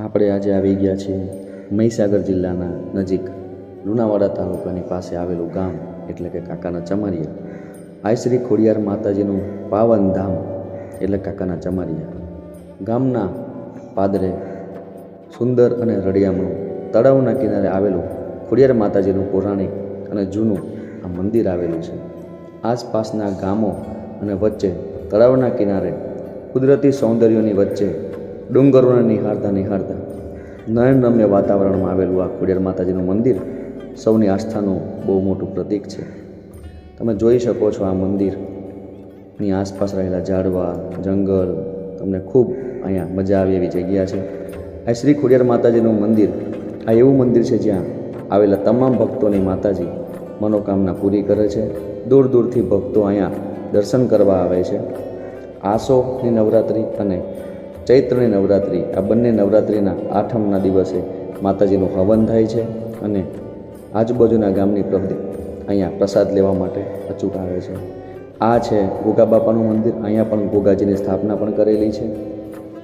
આપણે આજે આવી ગયા છીએ મહીસાગર જિલ્લાના નજીક લુણાવાડા તાલુકાની પાસે આવેલું ગામ એટલે કે કાકાના ચમારિયા. આ શ્રી ખોડિયાર માતાજીનું પાવન ધામ એટલે કાકાના ચમારિયા. ગામના પાદરે સુંદર અને રળિયામણું તળાવના કિનારે આવેલું ખોડિયાર માતાજીનું પૌરાણિક અને જૂનું આ મંદિર આવેલું છે. આસપાસના ગામો અને વચ્ચે તળાવના કિનારે કુદરતી સૌંદર્યોની વચ્ચે ડુંગરોને નિહાળતા નયનરમ્ય વાતાવરણમાં આવેલું આ ખોડિયાર માતાજીનું મંદિર સૌની આસ્થાનું બહુ મોટું પ્રતીક છે. તમે જોઈ શકો છો આ મંદિરની આસપાસ રહેલા ઝાડવા, જંગલ, તમને ખૂબ અહીંયા મજા આવે એવી જગ્યા છે. આ શ્રી ખોડિયાર માતાજીનું મંદિર આ એવું મંદિર છે જ્યાં આવેલા તમામ ભક્તોની માતાજી મનોકામના પૂરી કરે છે. દૂર દૂરથી ભક્તો અહીંયા દર્શન કરવા આવે છે. આસોની નવરાત્રિ અને ચૈત્રની નવરાત્રિ, આ બંને નવરાત્રિના આઠમના દિવસે માતાજીનું હવન થાય છે અને આજુબાજુના ગામની અહીંયા પ્રસાદ લેવા માટે અચૂક આવે છે. આ છે ગોગા બાપાનું મંદિર. અહીંયા પણ ગોગાજીની સ્થાપના પણ કરેલી છે.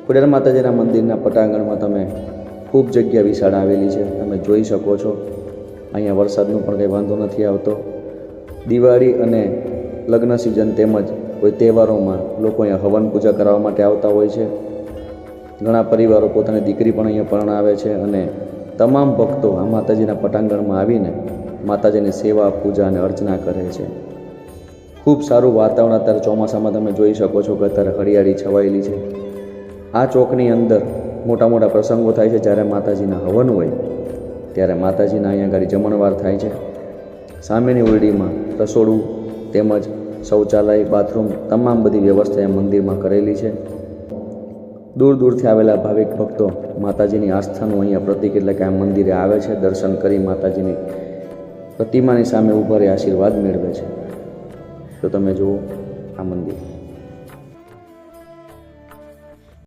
ખોડિયાર માતાજીના મંદિરના પટાંગણમાં તમે ખૂબ જગ્યા વિશાળ આવેલી છે, તમે જોઈ શકો છો. અહીંયા વરસાદનો પણ કંઈ વાંધો નથી આવતો. દિવાળી અને લગ્ન સિઝન તેમજ કોઈ તહેવારોમાં લોકો અહીંયા હવન પૂજા કરવા માટે આવતા હોય છે. ઘણા પરિવારો પોતાની દીકરી પણ અહીંયા પરણાવે છે અને તમામ ભક્તો આ માતાજીના પટાંગણમાં આવીને માતાજીની સેવા, પૂજા અને અર્ચના કરે છે. ખૂબ સારું વાતાવરણ અત્યારે ચોમાસામાં તમે જોઈ શકો છો કે અત્યારે હરિયાળી છવાયેલી છે. આ ચોકની અંદર મોટા મોટા પ્રસંગો થાય છે. જ્યારે માતાજીના હવન હોય ત્યારે માતાજીના અહીંયા ગાડી જમણવાર થાય છે. સામેની ઓરડીમાં રસોડું તેમજ શૌચાલય, બાથરૂમ તમામ બધી વ્યવસ્થા એ મંદિરમાં કરેલી છે. દૂર દૂરથી આવેલા ભાવિક ભક્તો માતાજીની આસ્થાનું અહીંયા પ્રતીક એટલે કે આ મંદિરે આવે છે. દર્શન કરી માતાજીની પ્રતિમાની સામે ઊભા રહી આશીર્વાદ મેળવે છે. તો તમે જુઓ આ મંદિર.